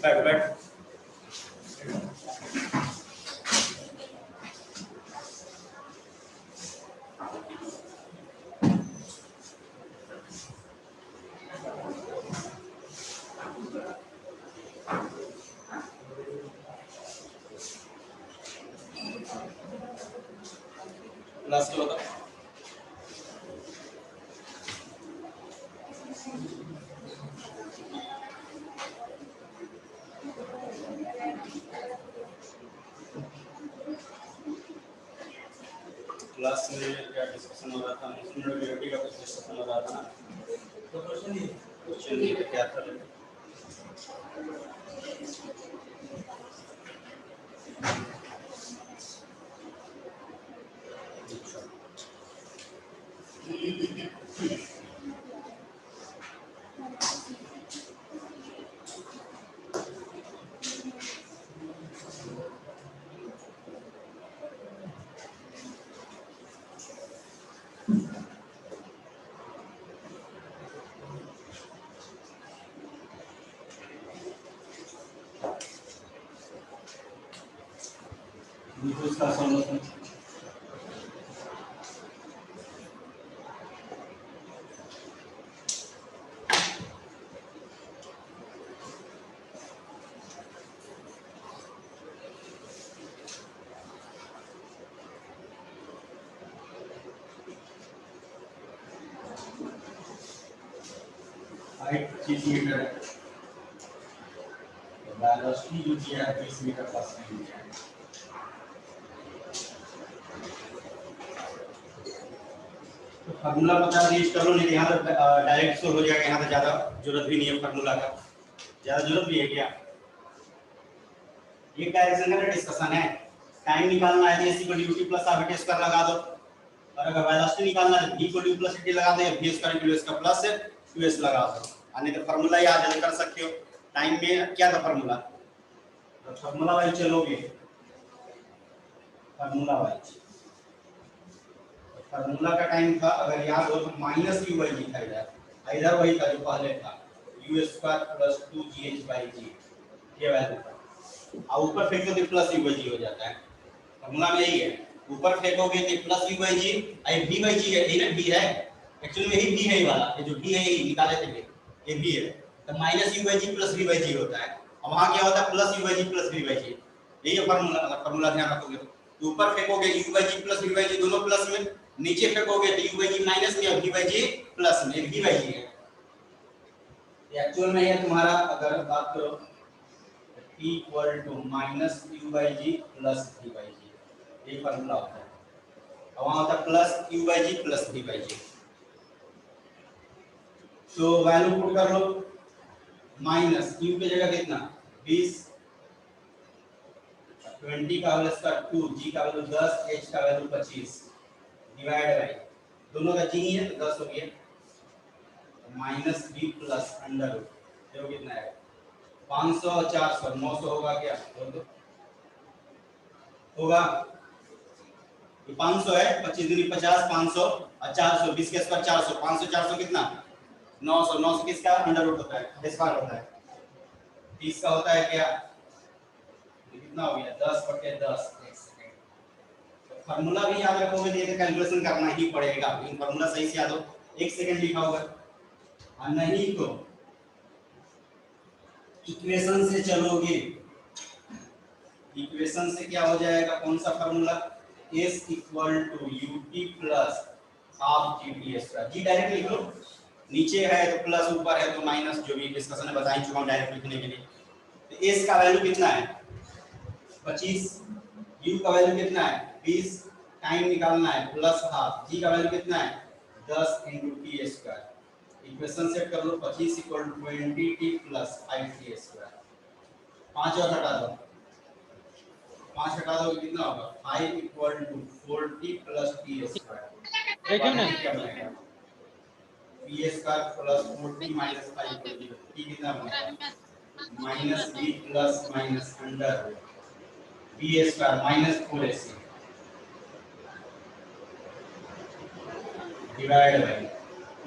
बैठ बैठ। क्लास के बता क्लास में क्या डिस्कशन हो रहा था? मुस्लिम ड्यूटी का कुछ डिस्कशन हो रहा था ना, तो क्वेश्चन ये क्या था? उसका सॉल्यूशन हाइट 30 मीटर है, वेलोसिटी जो दिया है 20 मीटर पर सेकंड है। तो फार्मूला बता दीजिए, चलो नहीं यहाँ तो डायरेक्ट सॉल्व हो जाएगा, यहाँ तो ज़्यादा जरूरत भी नहीं है फार्मूला का, ज़्यादा जरूरत भी है क्या? ये डायरेक्शन का डिस्कशन है। टाइम निकालना है तो equal to T plus R T square लगा दो, और अगर वेलोसिटी निकालना है तो v equal to plus T लगा दो, या v स्क्वायर इक्वल टू इसका प्लस है 2s लगा दो। आने का फार्मूला याद कर सकते हो। टाइम में क्या था फार्मूला? तो फार्मूला वाइज चलोगे, फार्मूला वाइज फार्मूला का टाइम था, अगर याद हो तो माइनस u बाई जी था, इधर वही था जो पहले था, u square plus 2gh by g, ये वैल्यू था। और ऊपर फेंकोगे तो प्लस u बाई g हो जाता है। फार्मूला में यही है, ऊपर फेंकोगे तो plus u by g, I v by g है, ये ना v है, एक्चुअली में यही v है, ये वाला ये जो v है ये निकाले थे, ये v है, तो minus u by g plus v by g होता है। और वहां क्या होता है? Plus u by g plus v by g, यही है फार्मूला। अगर फार्मूला ध्यान रखोगे तो ऊपर फेंकोगे u by g plus v by g दोनों प्लस में, नीचे फेंकोगे तो u बाई g माइनस में और v बाई g प्लस में, v बाई g है। एक्चुअल में ये तुम्हारा अगर बात करो t equal to minus u by g plus v by g, ये फार्मूला होता है। और वहां होता है plus u by g plus v by g। तो वैल्यू पुट कर लो, माइनस u की जगह कितना 20, 20 का वैल्यू इसका 2, g का वैल्यू 10, h का वैल्यू 25, डिवाइड बाय दोनों का g है तो 10 हो गया, minus b plus under root, देखो कितना है 500 और 400 900 होगा क्या? बोल दो होगा, ये 500 है, 25 दूनी 50, 500 और 400, 20 के स्क्वायर 400, 500 400 कितना 900, 900 किसका अंडर रूट होता है, स्क्वायर होता है, 30 का होता है क्या? कितना हो गया 10/10। एक सेकंड, तो फार्मूला भी याद रखोगे तो ये कैलकुलेशन करना ही पड़ेगा, लेकिन फार्मूला सही से याद हो, 1 सेकंड लिखा होगा, और नहीं तो इक्वेशन से चलोगे, इक्वेशन से क्या हो जाएगा, कौन सा formula? s equal to ut plus half gt square, g direct लिख लो, नीचे है तो प्लस, ऊपर है तो माइनस, जो भी डिस्कशन में बता ही चुका हूं डायरेक्ट लिखने के लिए। तो s का वैल्यू कितना है 25, u का वैल्यू कितना है 20, टाइम निकालना है प्लस हाफ, g का वैल्यू कितना है 10 × t स्क्वायर। इक्वेशन सेट कर लो, 25 equal to 20t plus 5t square, 5 और हटा दो, 5 हटा दो कितना होगा 5 equal to 40 plus t square, देखिए ना क्या बनेगा p square plus 40 minus 5 t कितना बनेगा minus b plus minus under b square minus 4ac divide by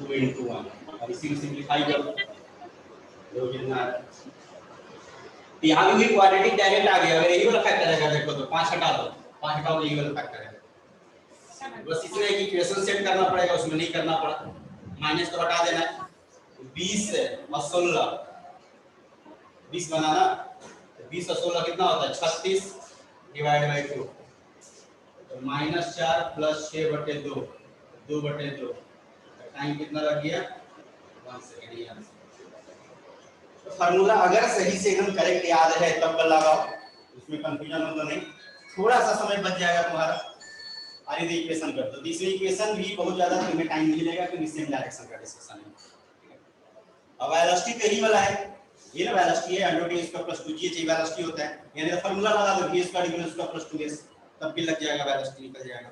2 × 1, और इसी को सिंपलीफाई करो, जो कितना तो यहाँ भी क्वाड्रेटिक डायरेक्ट आ गया। अगर यही वाला फैक्टर है देखो तो 5 हटा दो, 5 हटाओ, यही वाला फैक्टर है। बस इसमें एक इक्वेशन सेट करना पड़ेगा, उसमें नहीं करना पड़ा, माइनस तो हटा देना है। 20 और 16, 20 बनाना, 20 और 16 कितना होता है 36 डिवाइड बाई 2, तो -4 प्लस 6/2, 2/2, टाइम कितना लग गया 1 सेकंड। ये आंसर। तो फार्मूला अगर सही से एकदम करेक्ट याद है तब कर लगाओ, उसमें कंफ्यूजन हो तो नहीं, थोड़ा सा समय बच जाएगा तुम्हारा। आगे इक्वेशन कर दो। तीसरी इक्वेशन भी बहुत ज्यादा तुम्हें टाइम नहीं लगेगा क्योंकि सेम डायरेक्शन का डिस्कशन है। अब वेलोसिटी तो यही वाला है, ये ना वेलोसिटी है √a² + 2g वेलोसिटी होता है, यानी तो फार्मूला लगा दो v² + 2s, तब भी लग जाएगा, वेलोसिटी निकल जाएगा।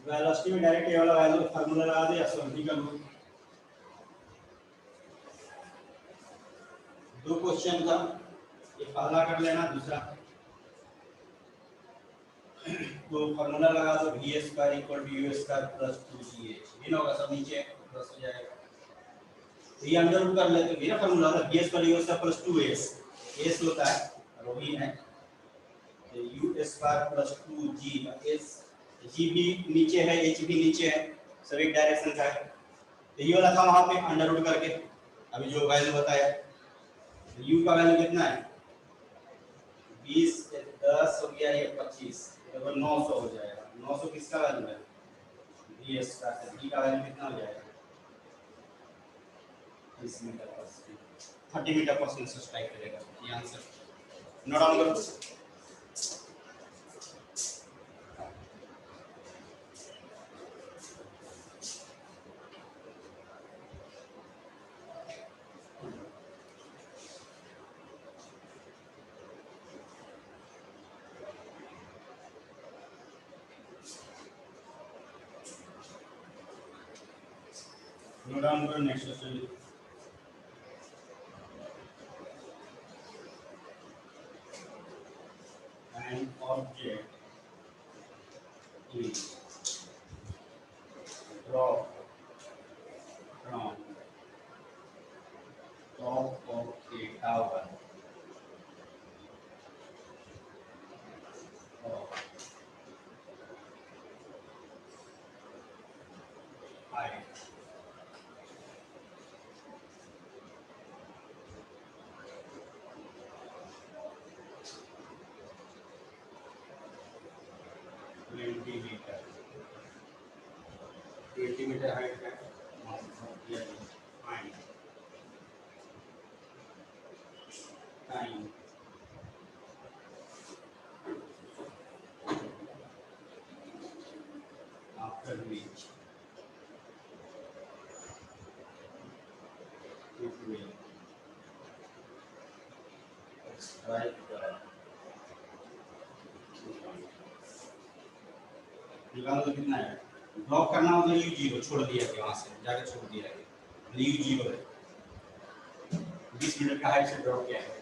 वेलोसिटी में डायरेक्ट ये वाला वैल्यू फार्मूला लगा दे या सॉल्व कर लो। दो क्वेश्चन था, ये पहला कर लेना, दूसरा तो फार्मूला लगा दो v² = u² + 2gh, ये होगा सब नीचे प्लस हो जाएगा, तो ये अंडर रूट कर लेते हैं ना फार्मूला था v² u² + 2s, s होता है और वही है u² + 2g, s g भी नीचे है, h भी नीचे है, सब एक डायरेक्शन का है, तो ये वाला था वहां पे अंडर रूट करके। अभी जो वैल्यू बताया u का वैल्यू कितना है 20, 10 हो गया, ये 25, तो 900 हो जाएगा। 900 किसका वैल्यू है v² g का वैल्यू कितना हो जाएगा 30 मीटर पर सेकंड, 30 मीटर पर सेकंड से स्ट्राइक करेगा। ये आंसर नोट डाउन करो। Note down for next question. An object is dropped from top of a tower of height 20 meter. 20 meter height है. Find time after which it will strike the निकालो तो कितना है. Drop करना हो तो you zero छोड़ दिया है वहां से जाके छोड़ दिया है यू जीरो है 20 मिनट का हाइट से ड्रॉप किया है.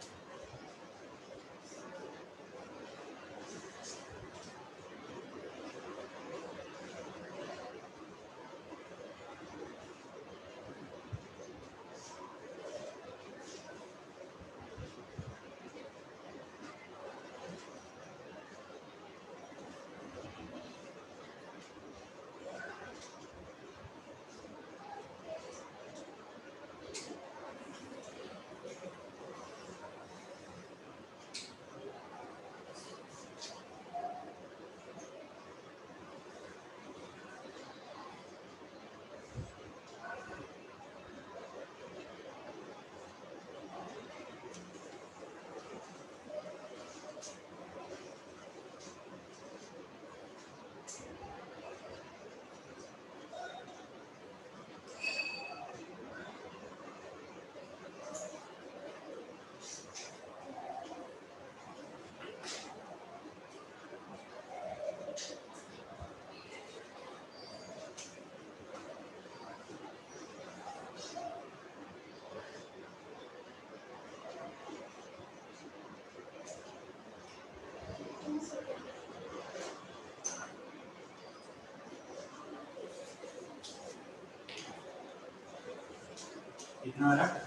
कितना आ रहा है.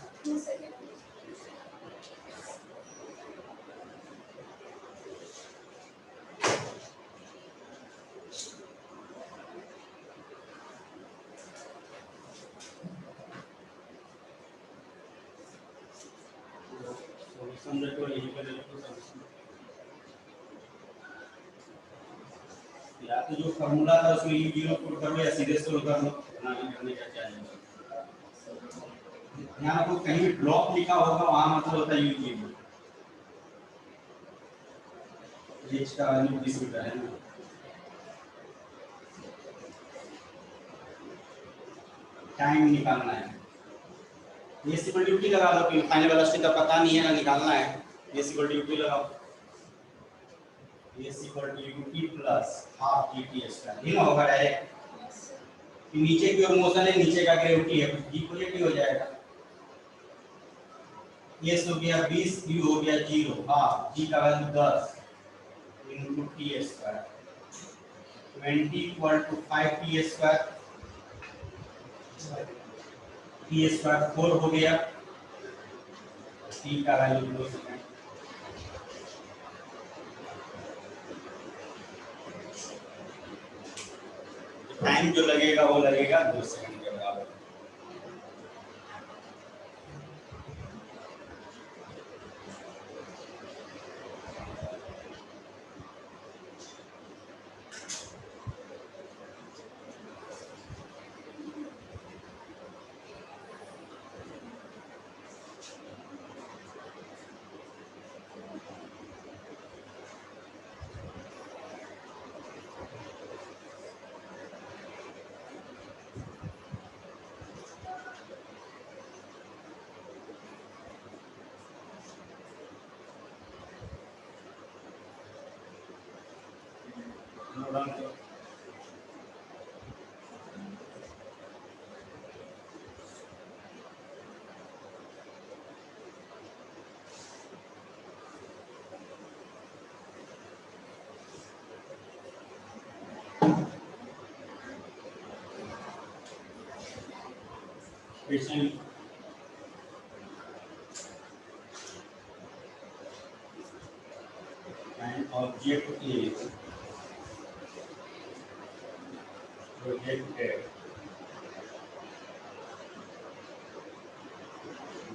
सॉल्यूशन देखो यही पे देखो सॉल्यूशन या तो जो फार्मूला था उसमें यू जीरो पुट कर लो या सीधे सोल्व कर लो ना करने का क्या है. यहाँ आपको कहीं भी ड्रॉप लिखा होगा वहां मतलब होता है यू जीरो. एच का वैल्यू 20 मीटर है ना. टाइम निकालना है. ये सिंपल ड्यूटी लगा लो कि फाइनल वेलोसिटी का पता नहीं है ना निकालना है. ये सिंपल ड्यूटी लगाओ. ये simple duty plus half GT square ये ना होगा डायरेक्ट. नीचे की ओर मोशन है नीचे का ग्रेविटी है जी पॉजिटिव हो जाएगा. ये हो गया 20 यू हो गया 0 हाफ जी का value 10 into T square 20 equal to 5 T square. T square 4 हो गया. टी का वैल्यू 2 सेकंड. टाइम जो लगेगा वो लगेगा 2 सेकंड के बराबर. फिर an object is projected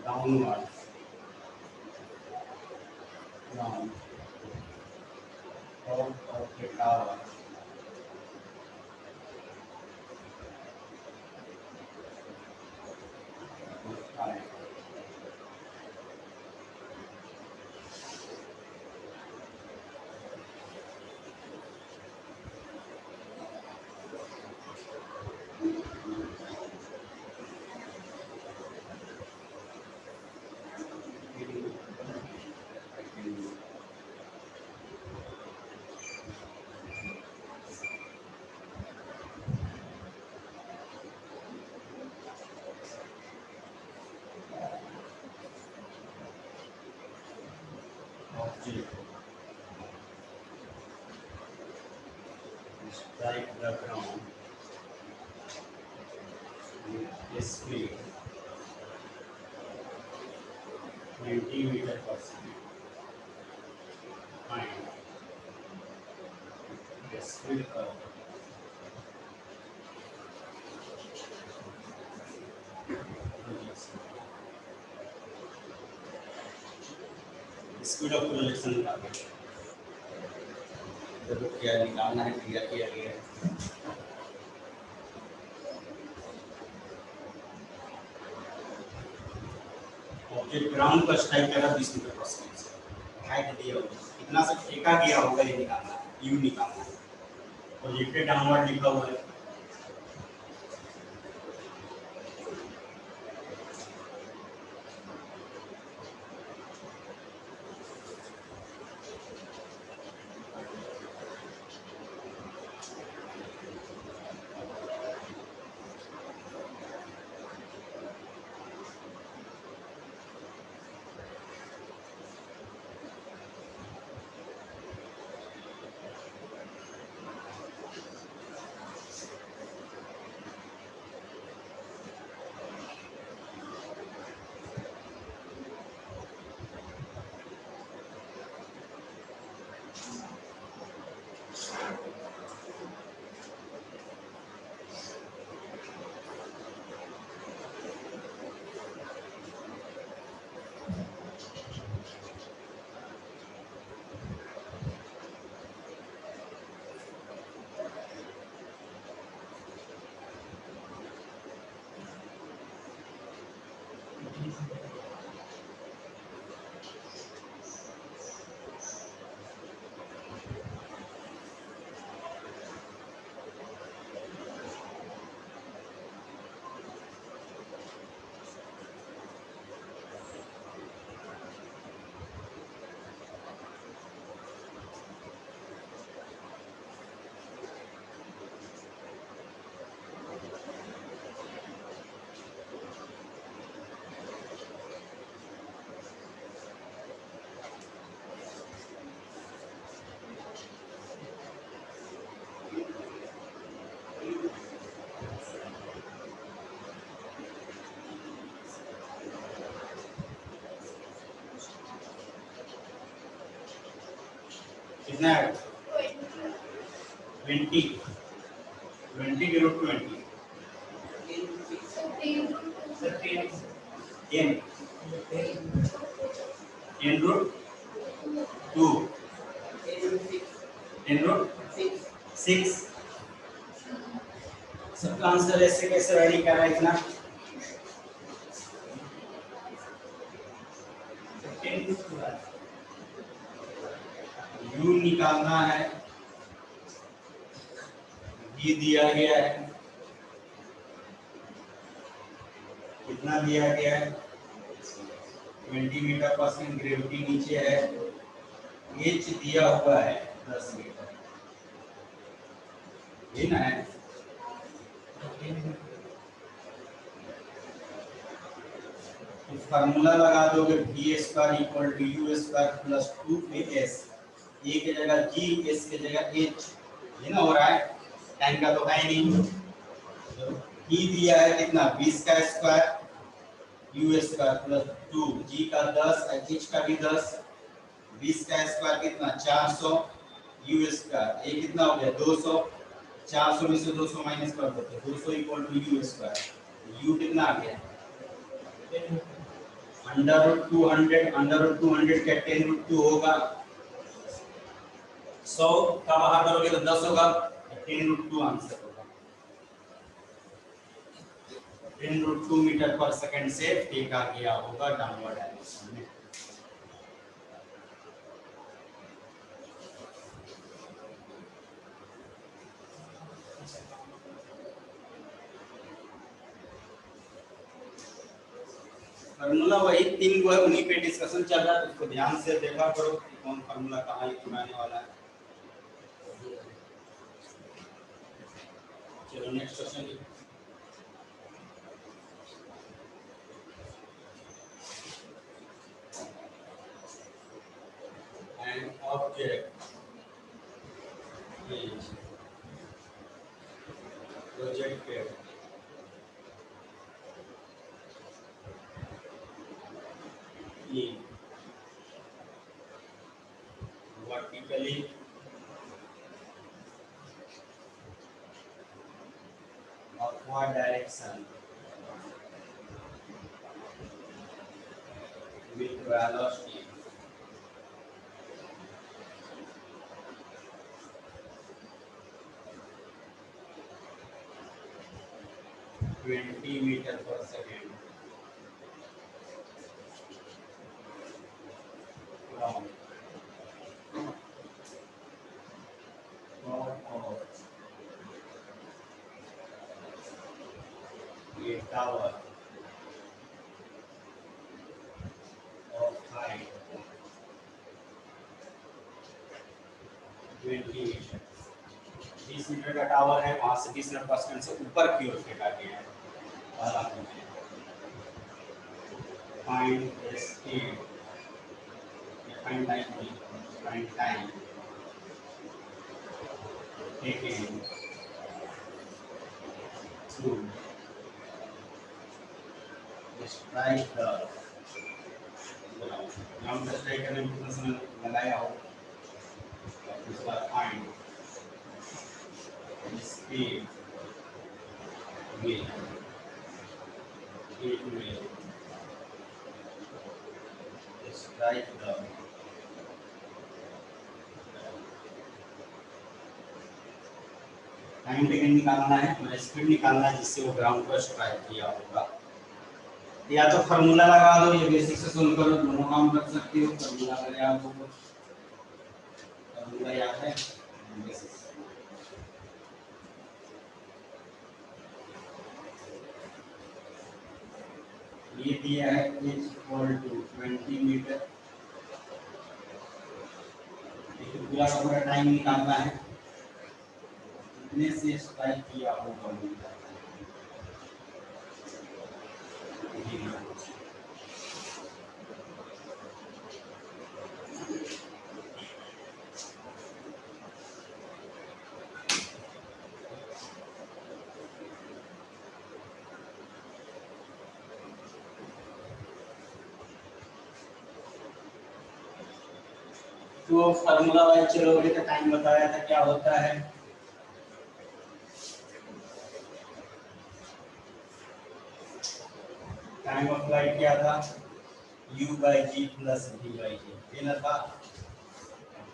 downwards from top of the tower to sky. Object strike the ground with a speed 20 meters per second. Find the speed of projection. Speed of projection निकालना है, देखो क्या निकालना है, clear किया गया है। Object ground पर स्ट्राइक करा 20 मीटर पर सेकंड से, हाइट दिया होगा, कितना से फेंका गया होगा ये निकालना है, यू निकालना है। प्रोजेक्टेड डाउनवर्ड लिखा हुआ है, कितना है 20 20 के रूट 20 10 रूट 2 10 रूट 6। सबका आंसर ऐसे कैसे वैरी कर रहा है इतना, 10 यू निकालना है, ये दिया गया है, कितना दिया गया है 20 मीटर पर सेकंड, ग्रेविटी नीचे है, एच दिया हुआ है 10 मीटर, ये ना है। तो फार्मूला लगा दोगे v² = u² + 2as, ए की जगह जी, एस की जगह एच, ये ना हो रहा है, टाइम का तो है नहीं। तो ई दिया है कितना 20 का स्क्वायर यू स्क्वायर प्लस 2 जी का 10 एच का भी 10 20 का स्क्वायर कितना 400 यू स्क्वायर ये कितना हो गया 200 400 में से 200 माइनस कर देते 200 equal to U square U कितना आ गया अंडर रूट 200 का 10 रूट 2 होगा 100 का बाहर करोगे तो 10 होगा 10 रूट 2 आंसर होगा 10 रूट 2 मीटर पर सेकंड से फेंका गया होगा डाउनवर्ड डायरेक्शन में। फार्मूला वही तीन को है उन्हीं पे डिस्कशन चल रहा है तो उसको ध्यान से देखा करो कि कौन फार्मूला कहाँ यूज आने वाला है। चलो next question and object is projected in vertically upward direction with velocity meter per second from top of a tower of height 20 metre 20 metre का टावर है वहां से 20 मीटर पर सेकंड से ऊपर की ओर फेंका गया है find the speed find time taken to strike the ground ground पे strike करने में कितना समय लगाया हो उसका find the speed will it will strike the time taken निकालना है मतलब स्पीड निकालना है जिससे वो ग्राउंड पर स्ट्राइक किया होगा या तो फार्मूला लगा दो ये बेसिक से सोल्व करो दोनों काम कर सकते हो फार्मूला अगर आपको फार्मूला याद है ये दिया है h इक्वल टू 20 मीटर एक पूरा का पूरा टाइम निकालना है कितने से स्ट्राइक किया होगा तो फार्मूला वाइज चलोगे तो टाइम बताया था क्या होता है टाइम ऑफ फ्लाइट क्या था u by g plus v by g देना था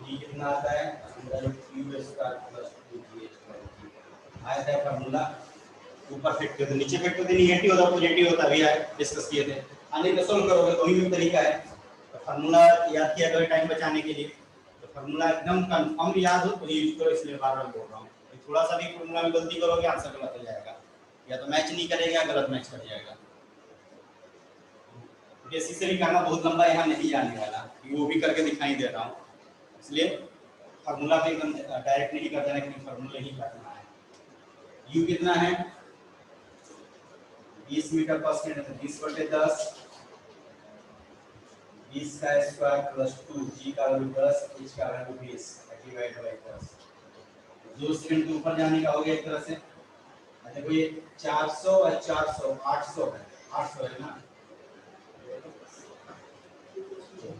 v कितना आता है अंदर u square plus 2g square आया था फार्मूला ऊपर फेंक दो नीचे फेंक दो नेगेटिव होता पॉजिटिव होता भी है डिस्कस किए थे आने का सोल्व करोगे तो ही तरीका है तो फार्मूला याद किया करो टाइम बचाने के लिए तो फार्मूला एकदम कंफर्म याद हो तो यूज करो इसलिए बार-बार बोल रहा हूं थोड़ा सा भी फार्मूला में गलती करोगे आंसर गलत हो जाएगा या तो मैच नहीं करेगा गलत मैच कर जाएगा बेसिक से भी करना बहुत लंबा यहाँ नहीं जाने वाला वो भी करके दिखाई दे रहा हूँ इसलिए फार्मूला पे एकदम डायरेक्ट नहीं कर देना कि फार्मूला ही करना है u कितना है 20 मीटर पर सेकंड है 20/10 20 का स्क्वायर प्लस 2 g का वैल्यू 10 h का वैल्यू 20 डिवाइड बाय 10 2 सेकंड के ऊपर जाने का हो गया एक तरह से देखो ये 400 और 400 800 है 800 है ना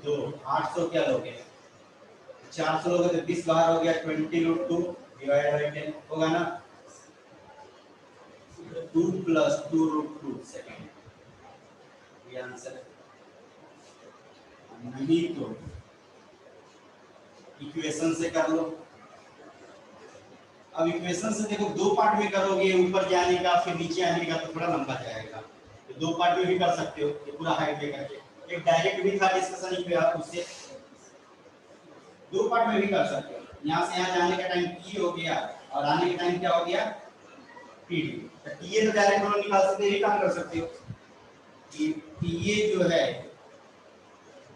2 800 क्या लोगे 400 लोगे तो 20 बाहर हो गया 20√2 डिवाइड बाय 10 होगा ना 2 + 2√2 सेकंड ये आंसर नहीं तो इक्वेशन से कर लो। अब इक्वेशन से देखो दो पार्ट में करोगे ऊपर जाने का फिर नीचे आने का तो थोड़ा लंबा जाएगा तो दो पार्ट में भी कर सकते हो ये पूरा हाइट लेकर के एक डायरेक्ट भी था डिस्कशन पे आप उससे दो पार्ट में भी कर सकते हो यहाँ से यहाँ जाने का टाइम t हो गया और आने का टाइम क्या हो गया td तो TA तो डायरेक्ट हम लोग निकाल सकते हैं ये काम कर सकते हो कि TA जो है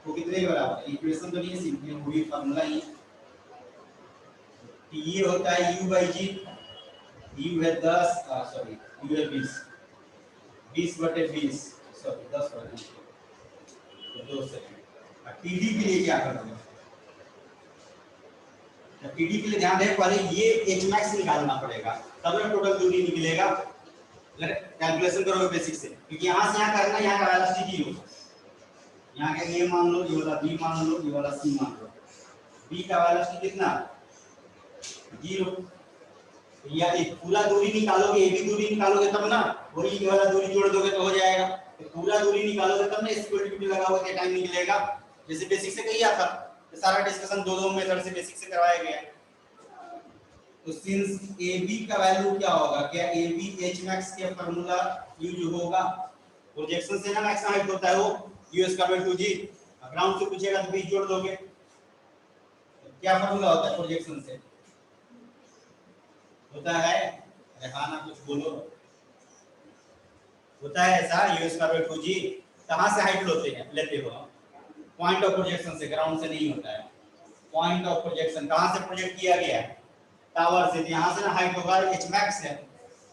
वो कितने के बराबर है इक्वेशन तो नहीं है सिंपल वही फार्मूला ही TA होता है u/g u है 10 सॉरी u है 20 20/20 सॉरी 10/20 तो 2 सेकंड टीडी के लिए क्या करोगे टीडी के लिए ध्यान दें पहले ये h max निकालना पड़ेगा तब ना टोटल दूरी निकलेगा अगर कैलकुलेशन करोगे बेसिक से क्योंकि यहां से यहां करना यहां का वेलोसिटी होगा यहां का a मान लो ये वाला b मान लो ये वाला c मान लो b का वेलोसिटी कितना 0 या एक पूरा दूरी निकालोगे ये भी दूरी निकालोगे तब ना वही वाला दूरी जोड़ दोगे तो हो जाएगा तो पूरा दूरी निकालोगे तब ना इक्वल टू लगा हुआ क्या टाइम निकलेगा जैसे बेसिक से किया था ये सारा डिस्कशन दो मेथड से बेसिक से करवाया गया तो सिंस AB का वैल्यू क्या होगा क्या AB H max के फार्मूला यूज होगा प्रोजेक्शन से ना मैक्स हाइट होता है वो U²/2g ग्राउंड से पूछेगा तो b जोड़ दोगे क्या फार्मूला होता है प्रोजेक्शन से होता है रेहाना कुछ बोलो होता है ऐसा U²/2g कहां से हाइट लेते हो पॉइंट ऑफ प्रोजेक्शन से ग्राउंड से नहीं होता है पॉइंट ऑफ प्रोजेक्शन कहां से प्रोजेक्ट किया गया है टावर से यहां से ना हाइट होगा h max है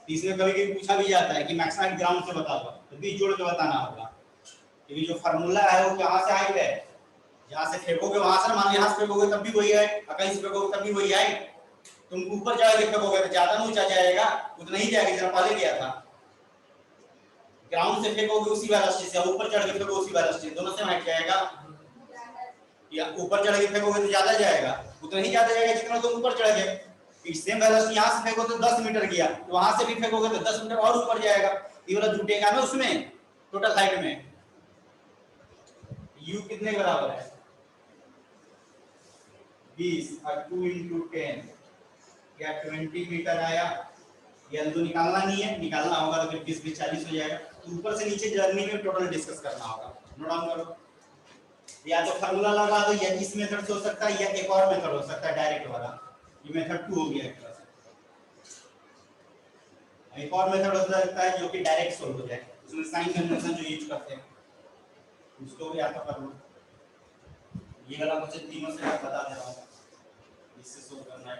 इसमें कभी-कभी पूछा भी जाता है कि मैक्स हाइट ग्राउंड से बता दो तो बीच जोड़ के बताना होगा क्योंकि जो फार्मूला है वो कहां से हाइट है जहां से फेंकोगे वहां से मान लो यहां से फेंकोगे तब भी वही है कहीं से फेंकोगे तब भी वही है तुम ऊपर चढ़ के फेंकोगे तो ज्यादा नहीं ऊंचा जाएगा उतना ही जाएगा जितना पहले गया था ग्राउंड से फेंकोगे उसी वेलोसिटी से ऊपर चढ़ के फेंकोगे उसी वेलोसिटी दोनों से हाइट जाएगा या ऊपर चढ़ के फेंकोगे तो ज्यादा जाएगा उतना ही ज्यादा जाएगा जितना तुम ऊपर चढ़ गए सेम वेलोसिटी यहां से फेंको तो 10 मीटर गया तो वहां से भी फेंकोगे तो 10 मीटर और ऊपर जाएगा ये वाला जुटेगा ना उसमें टोटल हाइट में u कितने के बराबर है 20 और 2 * 10 क्या 20 मीटर आया ये तो निकालना नहीं है निकालना होगा तो फिर 20 40 हो जाएगा तो ऊपर से नीचे जर्नी में टोटल डिस्कस करना होगा नोट डाउन करो या तो फार्मूला लगा दो या इस मेथड से हो सकता है या एक और मेथड हो सकता है डायरेक्ट वाला ये मेथड 2 हो गया एक और मेथड हो सकता है जो कि डायरेक्ट सोल्व हो जाए उसमें साइन कन्वेंशन जो यूज करते हैं उसको भी आता कर लो ये वाला मुझे तीनों से मैं बता दे रहा हूं इससे सोल्व करना है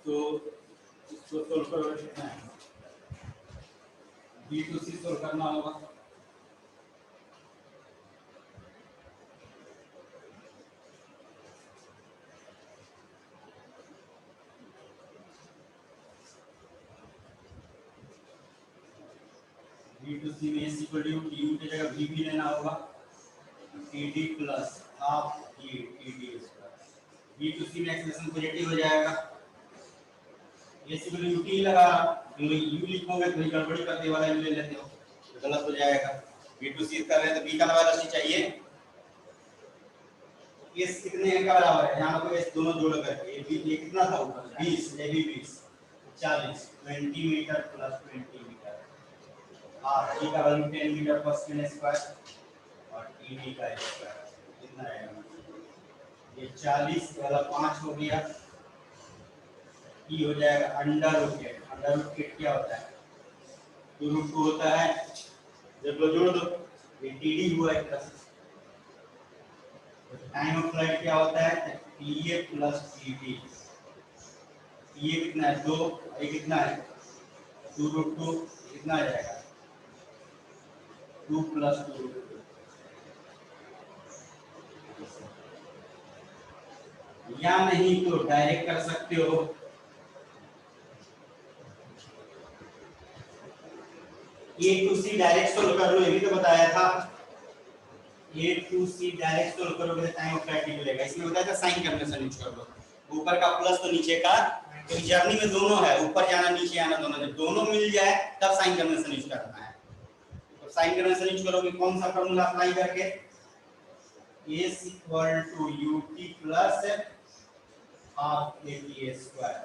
तो इसको सोल्व करो, कितना है B2C सोल्व करना होगा। B2C में S इक्वल टू TU की जगह B भी लेना होगा, TD plus half TD square. B2C में एक्सप्रेशन पॉजिटिव हो जाएगा, S इक्वल टू UT लगा, U लिखोगे तो गड़बड़ी करने वाला U ले लेते हो तो गलत हो जाएगा। B2C कर रहे हैं तो B का वैल्यू चाहिए, S कितने का बराबर है, यहाँ पे S दोनों जोड़ करके ये कितना था ऊपर 20, ये भी 20, 40, 20 metre plus 20 metre, half G का वैल्यू 10 मीटर पर सेकंड स्क्वायर और TD का स्क्वायर कितना आएगा, ये 40 वाला 5 हो गया, E हो जाएगा अंडर रूट क्या होता है, तो रूट 2 होता है, जब लो जोड़ दो ये TD हुआ एक तरह से। टाइम ऑफ फ्लाइट क्या होता है, TA प्लस TD, ये कितना है 2, ये कितना है 2√2, कितना आ जाएगा 2 प्लस 2√2, या नहीं तो डायरेक्ट कर सकते हो, A to C direct solve कर लो, ये भी तो बताया था, A to C direct solve करोगे तो टाइम ऑफ फ्लाइट निकलेगा, इसमें बताया था साइन कन्वेंशन यूज कर लो, ऊपर का प्लस तो नीचे का, तो जर्नी में दोनों है, ऊपर जाना नीचे आना दोनों, जब दोनों मिल जाए तब साइन कन्वेंशन यूज करना है। तो साइन कन्वेंशन यूज करोगे कौन सा फार्मूला अप्लाई करके, S equal to UT plus half AT square.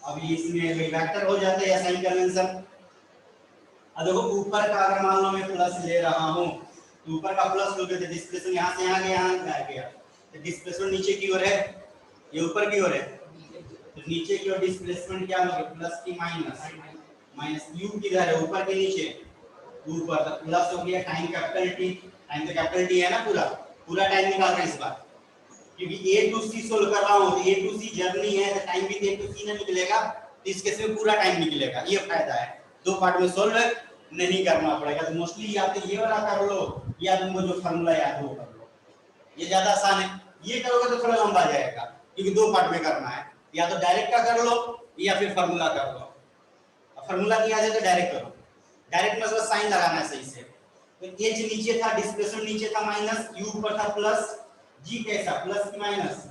अब इसमें वेक्टर हो जाते हैं साइन कन्वेंशन। अब देखो ऊपर का अगर मान लो मैं प्लस ले रहा हूं तो ऊपर का प्लस लोगे तो डिस्प्लेसमेंट यहां से यहां गया, यहां आ गया, तो डिस्प्लेसमेंट नीचे की ओर है, ये ऊपर की ओर है, तो नीचे की ओर डिस्प्लेसमेंट क्या होगा प्लस की माइनस, माइनस U किधर है ऊपर के नीचे, ऊपर, तो प्लस हो गया टाइम कैपिटल T, टाइम तो कैपिटल T है ना, पूरा टाइम निकाल रहे हैं इस बार, क्योंकि A to C सोल्व कर रहा हूं तो A to C जर्नी है तो टाइम भी A to C ना निकलेगा, तो इस केस में पूरा टाइम निकलेगा, ये फायदा है, दो पार्ट में सोल्व नहीं करना पड़ेगा। तो मोस्टली या तो ये वाला कर लो या तुमको जो फार्मूला याद हो कर लो, ये ज्यादा आसान है, ये करोगे तो थोड़ा लंबा जाएगा क्योंकि दो पार्ट में करना है, या तो डायरेक्ट का कर लो या फिर फार्मूला कर लो, फार्मूला किया जाए तो डायरेक्ट करो, डायरेक्ट में बस साइन लगाना है सही से, तो एच नीचे था, डिस्प्लेसमेंट नीचे था माइनस, यू ऊपर था प्लस, जी कैसा प्लस की माइनस,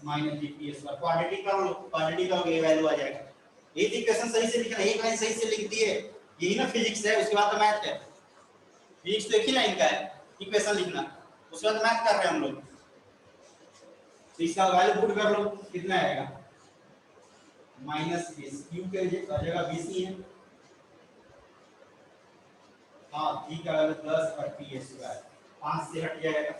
माइनस जीपीएस पर क्वाड्रेटिक कर लो, क्वाड्रेटिक का ये वैल्यू आ जाएगा। ये इक्वेशन सही से लिखना, एक लाइन सही से लिख दिए, यही ना फिजिक्स है, उसके बाद तो मैथ है, फिजिक्स तो एक ही लाइन का है, इक्वेशन लिखना, उसके बाद मैथ कर रहे हैं हम लोग, तो इसका वैल्यू पुट कर लो, कितना आएगा माइनस 20, क्यू के जगह 20 ही है, हाँ जी का वैल्यू 10 और टी स्क्वायर 5 से हट जाएगा,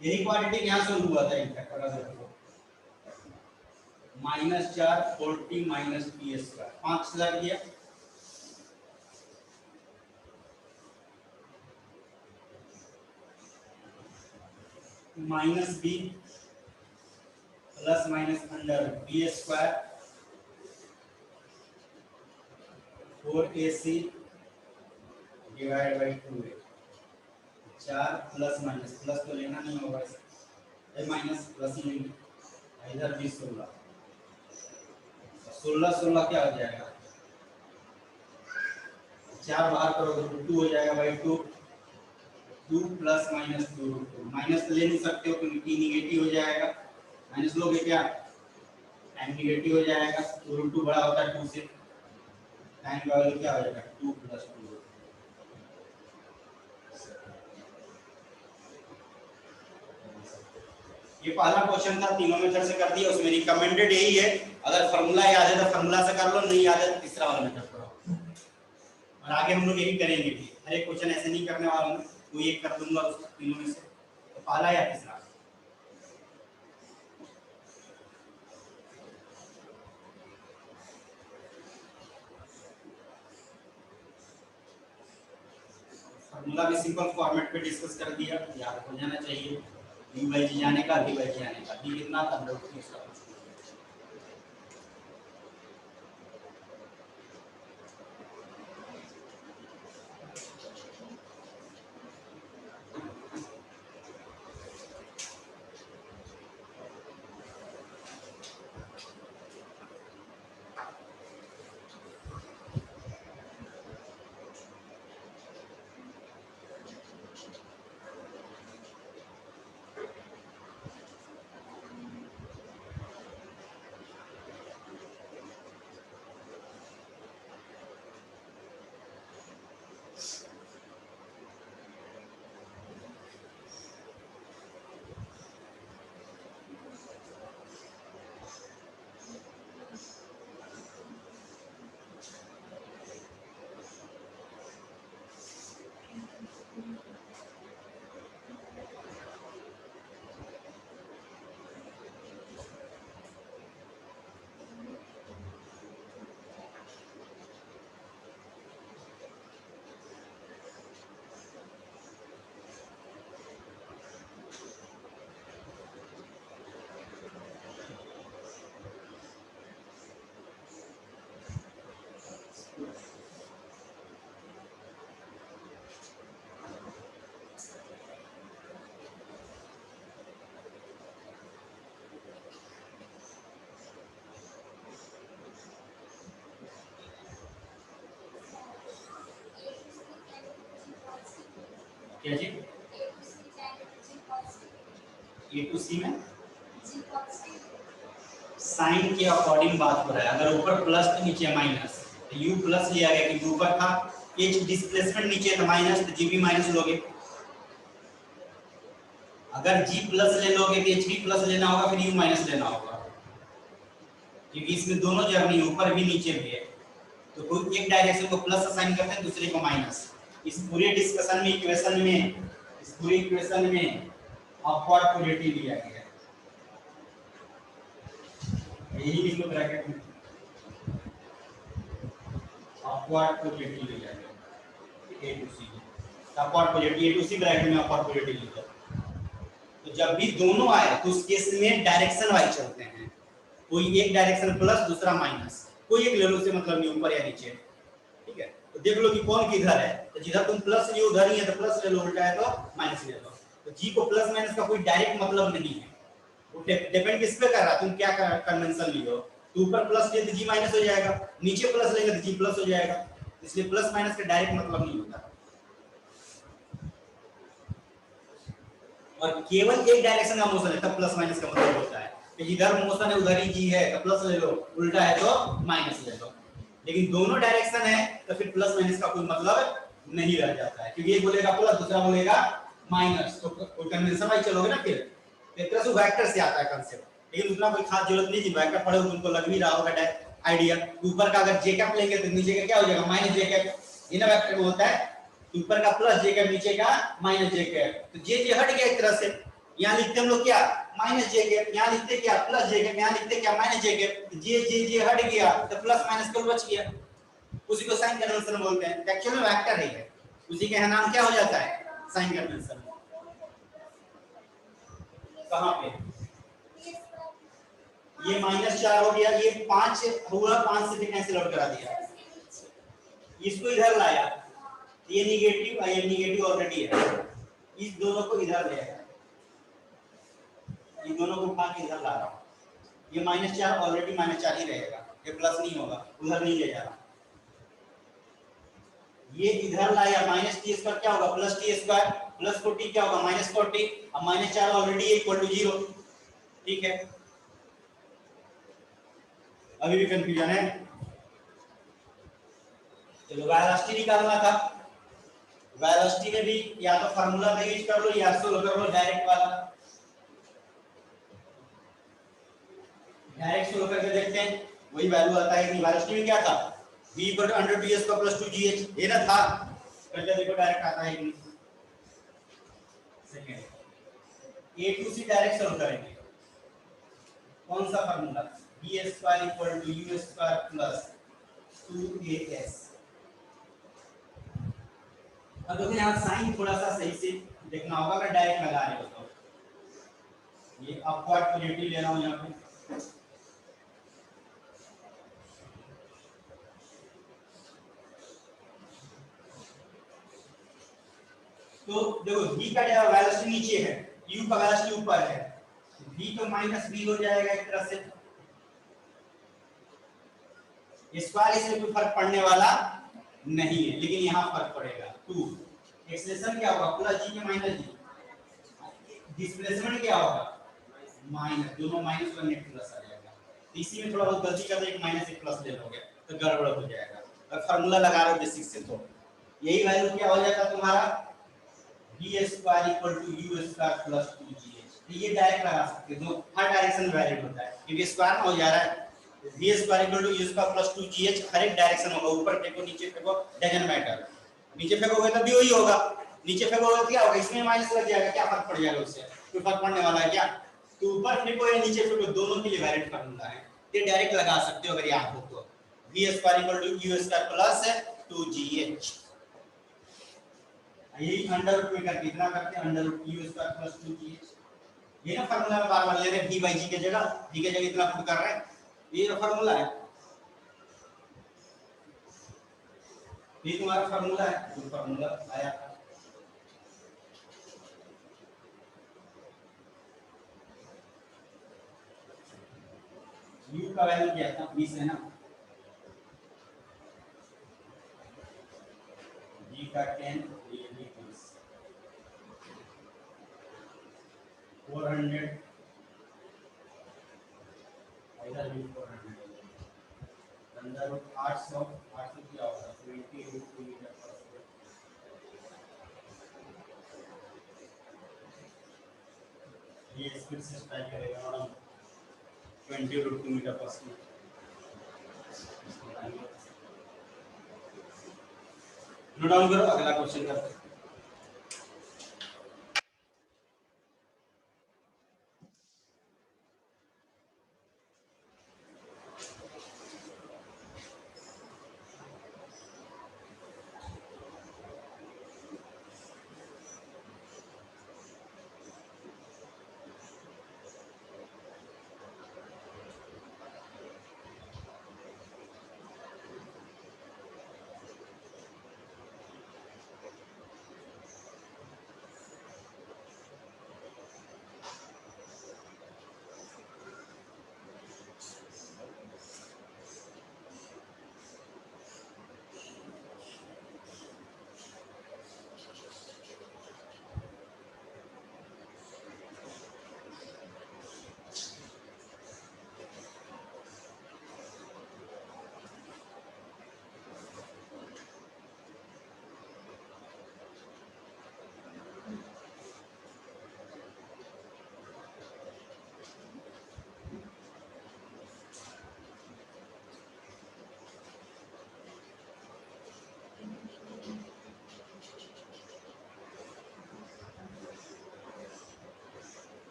यही क्वाड्रेटिक यहाँ से हुआ था इनफैक्ट, अगर देखो -4 40 माइनस टी स्क्वायर 5 से हट गया, minus B plus minus under B square 4ac divide by 2a, 4 plus minus, plus तो लेना नहीं होगा, माइनस प्लस ही लेंगे, इधर भी 16 16 क्या हो जाएगा, 4 बाहर करोगे तो 2 हो जाएगा बाई 2, 2 प्लस माइनस 2 माइनस तो ले नहीं सकते हो क्योंकि t निगेटिव हो जाएगा, माइनस लोगे क्या टाइम निगेटिव हो जाएगा, 2 बड़ा होता है 2 से, टाइम का वैल्यू क्या हो जाएगा 2 प्लस 2। ये पहला क्वेश्चन था, तीनों मेथड से कर दिया, उसमें रिकमेंडेड यही है, अगर फार्मूला याद है तो फार्मूला से कर लो, नहीं याद है तो तीसरा वाला मेथड करो, और आगे हम लोग यही करेंगे भी, हर एक क्वेश्चन ऐसे नहीं करने वाला हूं, कोई एक कर दूंगा उस तीनों में से, तो पहला या तीसरा। फार्मूला भी सिंपल फॉर्मेट पे डिस्कस कर दिया, याद हो जाना चाहिए, डी बाई जी जाने का, डी बाई जी आने का, डी कितना था √30 का। क्या जी? ए टू सी में साइन के अकॉर्डिंग बात हो रहा है। अगर ऊपर प्लस तो नीचे माइनस, तो यू प्लस लिया गया कि ऊपर था एच डिस्प्लेसमेंट नीचे था माइनस, तो जी भी माइनस लोगे। अगर जी प्लस ले लोगे तो एच भी प्लस लेना होगा, फिर यू माइनस लेना होगा, क्योंकि इसमें दोनों जगह नहीं, ऊपर भी नीचे भी है। तो कोई एक डायरेक्शन को प्लस असाइन करते हैं, दूसरे को माइनस। इस पूरे डिस्कशन में, इक्वेशन में, इस पूरे इक्वेशन में अपवर्ड पोलैरिटी लिया गया है, यही लिख लो ब्रैकेट में, अपवर्ड पोलैरिटी लिया गया A to C. Upward polarity A to C bracket में अपवर्ड पोलैरिटी लिखो। तो जब भी दोनों आए तो उस केस में डायरेक्शन वाइज चलते हैं, कोई एक डायरेक्शन प्लस दूसरा माइनस, कोई एक ले लो, से मतलब नहीं ऊपर या नीचे, ठीक है। तो देख लो कि कौन किधर है, तो जिधर तुम प्लस लियो उधर ही है, तो प्लस ले लो, उल्टा है तो माइनस ले लो। तो जी को प्लस माइनस का कोई डायरेक्ट मतलब नहीं है, वो डिपेंड किस पे कर रहा है, तुम क्या कन्वेंशन लियो। तो ऊपर प्लस ले तो जी माइनस हो जाएगा, नीचे प्लस लेंगे तो जी प्लस हो जाएगा, इसलिए प्लस माइनस का डायरेक्ट मतलब नहीं होता। और केवल एक डायरेक्शन का मोशन है तब प्लस माइनस का मतलब होता है कि जिधर मोशन है उधर ही जी है, तो प्लस ले लो, उल्टा है तो माइनस ले लो। लेकिन दोनों डायरेक्शन है तो फिर प्लस माइनस का कोई मतलब नहीं रह जाता है, क्योंकि एक बोलेगा प्लस दूसरा बोलेगा माइनस, तो कोई कन्वेंशन वाइज चलोगे ना। फिर एक तरह से वेक्टर से आता है कांसेप्ट, लेकिन उतना कोई खास जरूरत नहीं, वेक्टर पढ़े हो तुमको लग भी रहा होगा आइडिया। ऊपर का अगर जे कैप लेंगे तो नीचे का क्या हो जाएगा, माइनस जे कैप, ये ना वेक्टर में होता है, ऊपर का प्लस जे कैप नीचे का माइनस जे कैप, तो जे हट गया एक तरह से। यहाँ लिखते हम लोग क्या, माइनस जे कैप, यहाँ लिखते क्या प्लस जे कैप, यहाँ लिखते क्या माइनस जे कैप, जे हट गया तो प्लस माइनस कल बच गया, उसी को साइन कन्वेंशन बोलते हैं। एक्चुअली में वेक्टर है, उसी के नाम क्या हो जाता है, साइन कन्वेंशन। कहां पे ये -4 हो गया, ये 5 हुआ, 5 से भी कैंसिल आउट करा दिया, इसको इधर लाया, ये नेगेटिव ऑलरेडी है, इस दोनों को इधर ले आया, ये दोनों को उठा के इधर ला रहा हूं, ये -4 ऑलरेडी -4 ही रहेगा, ये प्लस नहीं होगा, उधर नहीं ले जा रहा। ये इधर लाया, -t² क्या होगा, +t², प्लस 40 क्या होगा, -40, अब -4 ऑलरेडी इक्वल टू 0, ठीक है। अभी भी कंफ्यूजन है, चलो वेलोसिटी निकालना था, वेलोसिटी में भी या तो फार्मूला का यूज कर लो या सोल्व कर लो डायरेक्ट वाला। डायरेक्ट सोल्व करके देखते हैं, वही वैल्यू आता है कि वेलोसिटी में क्या था, v √2s का +2 gh, ये ना था, करके देखो डायरेक्ट आता है कि नहीं। Second a to c direct solve करेंगे, कौन सा फार्मूला, b² = u² + 2as। अब देखो यहाँ साइन थोड़ा सा सही से देखना होगा, अगर डायरेक्ट लगा रहे हो तो ये अपवर्ड पॉजिटिव ले रहा हूँ यहाँ पे। तो देखो v का वेलोसिटी नीचे है, u का वेलोसिटी ऊपर है, v तो माइनस v हो जाएगा एक तरह से। स्क्वायर इसमें कोई फर्क पड़ने वाला नहीं है, लेकिन यहाँ फर्क पड़ेगा 2। एक्सेलरेशन क्या होगा, पूरा g के माइनस g। डिस्प्लेसमेंट क्या होगा, माइनस, दोनों माइनस और नेट प्लस आ जाएगा। इसी में थोड़ा बहुत गलती कर दो, एक माइनस एक प्लस ले लोगे तो गड़बड़ हो जाएगा। और फार्मूला लगा रहे हो बेसिक से, तो यही वैल्यू क्या हो जाएगा तुम्हारा, v square equal to u square plus 2gh। ये डायरेक्ट लगा सकते हो, जो हर डायरेक्शन में वैलिड होता है, क्योंकि स्क्वायर हो जा रहा है। v square equal to u square plus 2gh हर एक डायरेक्शन होगा, ऊपर फेंको नीचे फेंको डजंट मैटर। नीचे फेंकोगे तो भी वही होगा, नीचे फेंकोगे तो क्या होगा, इसमें माइनस लग जाएगा, क्या फर्क पड़ जाएगा उससे, कोई फर्क पड़ने वाला है क्या। तो ऊपर फेंको या नीचे फेंको, दोनों के लिए वैलिड फार्मूला है, ये डायरेक्ट लगा सकते हो अगर याद हो तो। v square equal to u square plus 2gh। यही अंडर रूट में करके इतना करते हैं, under root u square plus 2gh। ये ना फार्मूला में बार-बार ले रहे हैं, v बाई g के जगह, v के जगह इतना पुट कर रहे हैं, ये ना फार्मूला है, ये तुम्हारा फार्मूला है, तो फार्मूला आया। u का वैल्यू क्या था, 20 है ना, g का 10, ये भी 20, 400, इधर भी 400, अंदर रूट 800, 800 क्या होगा 20 रूट 2 मीटर पर सेकंड। ये स्पीड से स्ट्राइक करेगा और 20 रूट 2 मीटर पर सेकंड। नोट डाउन करो, अगला क्वेश्चन करते हैं।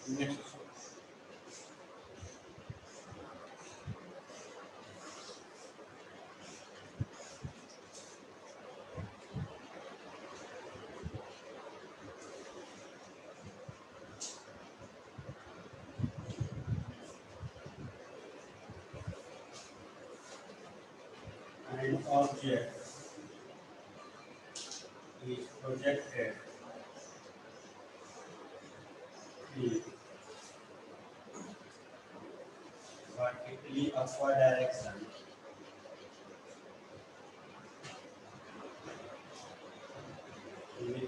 Next an object is projected in vertically upward direction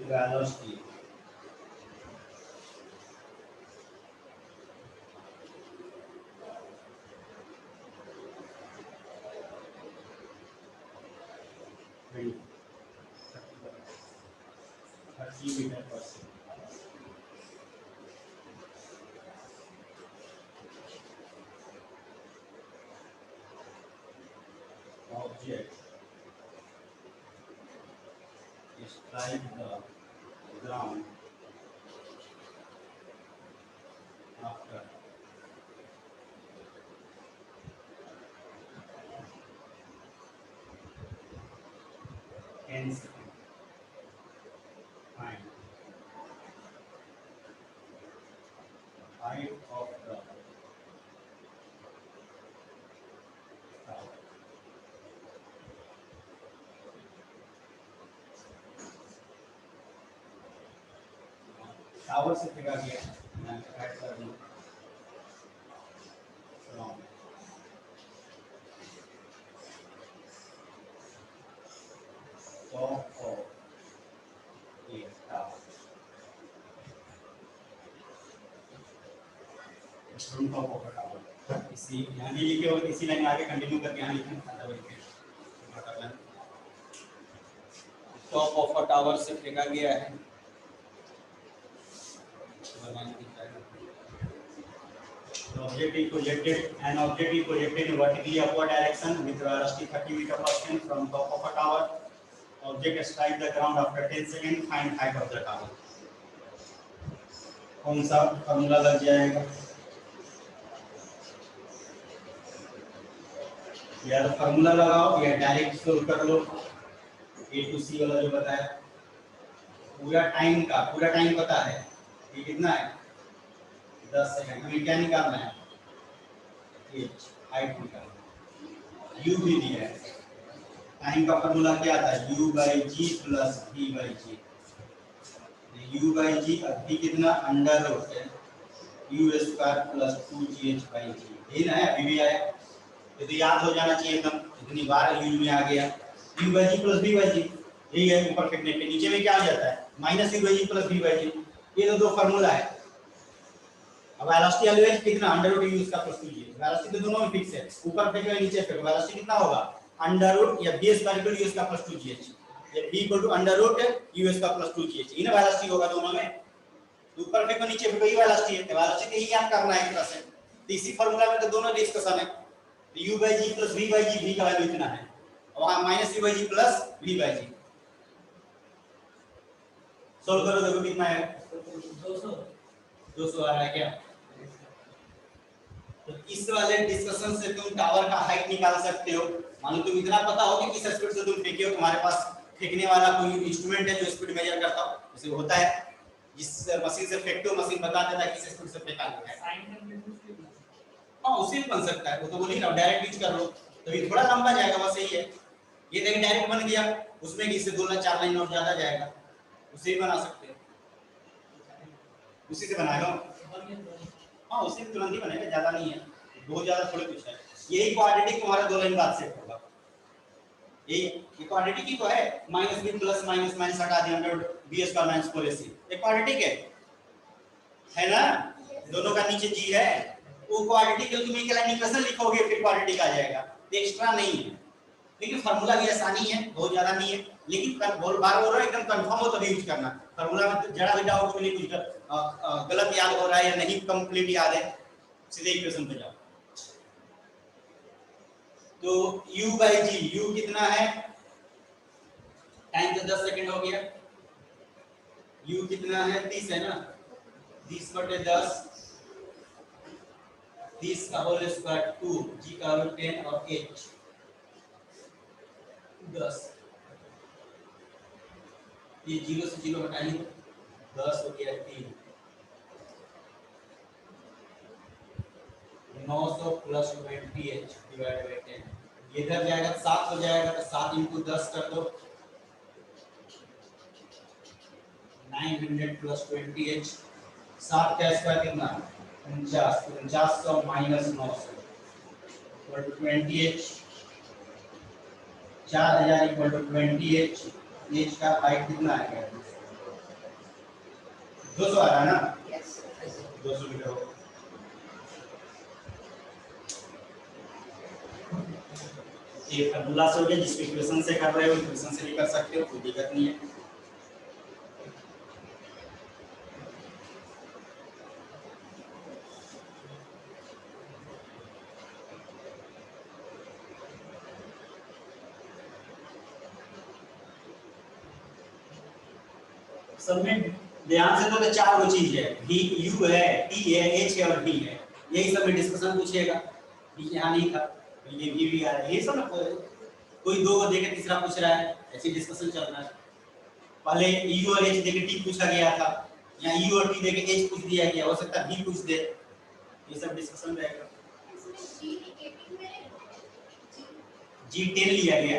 velocity metre पर second. Object strike the ground after 10 seconds. Find height of the tower. Tower से फेंका गया, मैं ऐड कर दूं from top of a tower, from top of a tower। इसी यहाँ नहीं लिखे हो, इसी लाइन आगे कंटिन्यू करके यहाँ लिखें, टॉप ऑफ अ टावर से फेंका गया है। Object is projected, an object is projected in vertically upward direction with velocity 30 meter per second from top of a tower. Object strike the ground after 10 seconds. Find height of the tower. कौन सा formula लग जाएगा? या तो formula लगाओ या direct solve कर लो। A to C वाला जो बताया, पूरा टाइम पता है, ये कितना है 10 सेकंड। हमें क्या निकालना है? h हाइट निकालना है। u भी दिया है, टाइम का फॉर्मूला क्या था? u by g plus v by g। u by g अभी कितना अंडर रूट है u square plus 2gh by g, यही ना है, अभी भी आया तो याद हो जाना चाहिए एकदम, इतनी बार u में आ गया। u by g plus v by g, यही है परफेक्ट नेट के नीचे में क्या आ जाता है? Minus u by g plus v by g। ये तो दो फार्मूला है। अब वेलोसिटी ऑलवेज कितना अंडर रूट u इसका प्लस 2g। वेलोसिटी तो दोनों में फिक्स है, ऊपर फेंके या नीचे फेंको वेलोसिटी कितना होगा? अंडर रूट या v स्क्वायर इक्वल u इसका प्लस 2gh, या v equal to under root u इसका प्लस 2gh, ये ना वेलोसिटी होगा दोनों में। ऊपर फेंको नीचे फेंको, ये वेलोसिटी है। वेलोसिटी ही याद करना है एक तरह से। तो इसी फार्मूला में तो दोनों डिस्कशन है। तो u by g plus v by g, v का वैल्यू इतना है, और वहां minus u by g plus v by g। Solve करो, देखो कितना है? 200 आ रहा है क्या? तो इस वाले डिस्कशन से तुम टावर का हाइट निकाल सकते हो। मान लो तुम इतना पता हो कि किस स्पीड से तुम फेंके हो, तुम्हारे पास फेंकने वाला कोई इंस्ट्रूमेंट है जो स्पीड मेजर करता हो, जैसे होता है जिस मशीन से फेंकते हो मशीन बता देता है किस स्पीड से फेंका गया है। हाँ उसी में बन सकता है, वो तो बोली ना डायरेक्ट यूज कर लो तो ये थोड़ा लंबा जाएगा, बस यही है। ये देखिए डायरेक्ट बन गया, उसमें इससे 2 लाइन 4 लाइन और ज्यादा जाएगा, उसे भी बना सकते हो। उसी से बनाएगा, हाँ उसी में तुरंत ही बनेगा, ज्यादा नहीं है, बहुत ज्यादा थोड़े कुछ है। यही क्वाड्रेटिक तुम्हारा 2 लाइन बाद सेट होगा। ये क्वाड्रेटिक ही तो है, minus b plus minus minus हटा दिया, under b square minus 4ac, ये क्वाड्रेटिक है ना? दोनों का नीचे g है, वो क्वाड्रेटिक तुम एक लाइन इक्वेशन लिखोगे फिर क्वाड्रेटिक आ जाएगा, एक्स्ट्रा नहीं है। लेकिन फार्मूला भी आसानी है, बहुत ज्यादा नहीं है, लेकिन बार बोल रहा एकदम कंफर्म हो तभी यूज करना। फार्मूला में तो जरा भी डाउट नहीं, कुछ गलत याद हो रहा है या नहीं कंप्लीट याद है, सीधे इक्वेशन पे जाओ। तो u by g, u कितना है? टाइम तो 10 सेकंड हो गया, u कितना है? 30 है ना, 30/10, 30 का होल स्क्वायर 2, g का वैल्यू 10 और h 10। ये 0 से 0 हटाइए, 10 हो गया 3, 900 प्लस 20h डिवाइड बाय 10, ये इधर जाएगा 7 हो जाएगा, तो 7 × 10 कर दो, 900 प्लस 20h, 7 का स्क्वायर कितना? 49, 4900 minus 900 equal to 20h, 4000 equal to 20h। h का हाइट कितना आएगा? 200 आ रहा है ना? Yes. 200 मीटर हो। ये फार्मूला से हो गया, जिसको इक्वेशन से कर रहे हो इक्वेशन से भी कर सकते हो, कोई दिक्कत नहीं है। सब में ध्यान से तो चार वो चीज है, v u है, t है, h है और d है, यही सब में डिस्कशन पूछेगा। ये यहाँ नहीं था, ये v भी आ रहा है, ये सब ना कोई दो को देके तीसरा पूछ रहा है, ऐसी डिस्कशन चल रहा है। पहले u और h देके t पूछा गया था, या u और t देके h पूछ दिया गया, हो सकता है v पूछ दे, ये सब डिस्कशन रहेगा। g 10 लिया गया,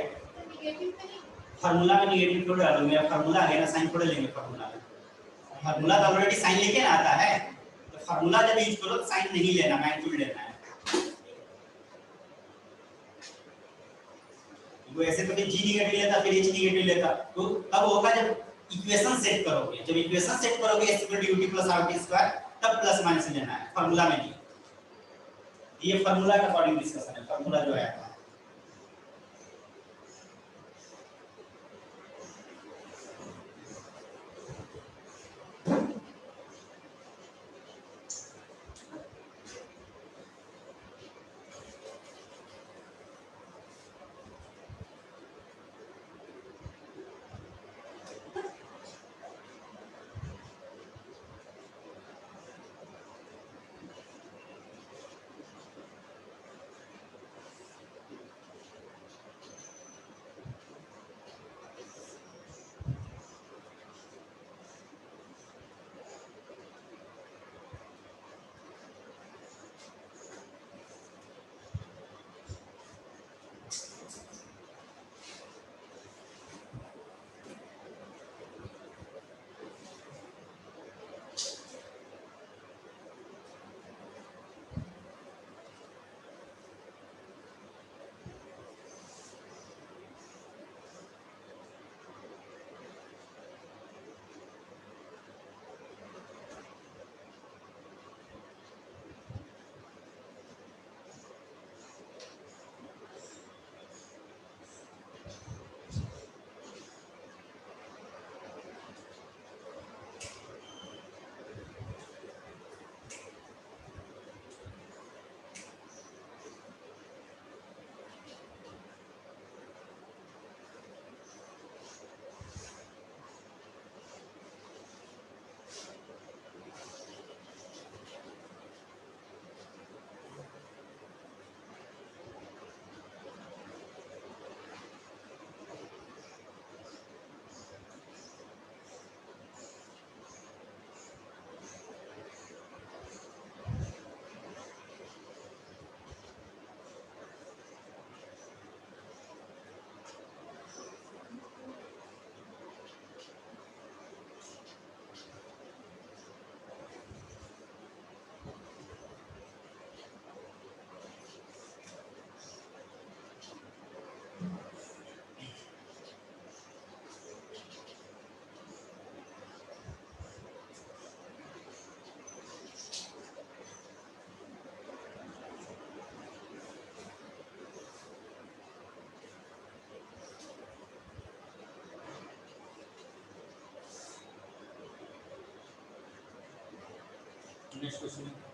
फार्मूला में निगेटिव थोड़ा डालूंगे, फार्मूला है ना, साइन थोड़ा लेंगे फार्मूला में, फार्मूला तो ऑलरेडी साइन लेके ना आता है, तो फार्मूला जब यूज करो तो साइन नहीं लेना, मैग्नीट्यूड लेना है। वो ऐसे तो g निगेटिव लेता फिर h निगेटिव लेता, तो तब होगा जब इक्वेशन सेट करोगे, जब इक्वेशन सेट करोगे s = ut + rt² तब प्लस माइनस लेना है, फार्मूला में नहीं। ये फार्मूला के अकॉर्डिंग डिस्कशन है, फार्मूला जो है नेक्स्ट क्वेश्चन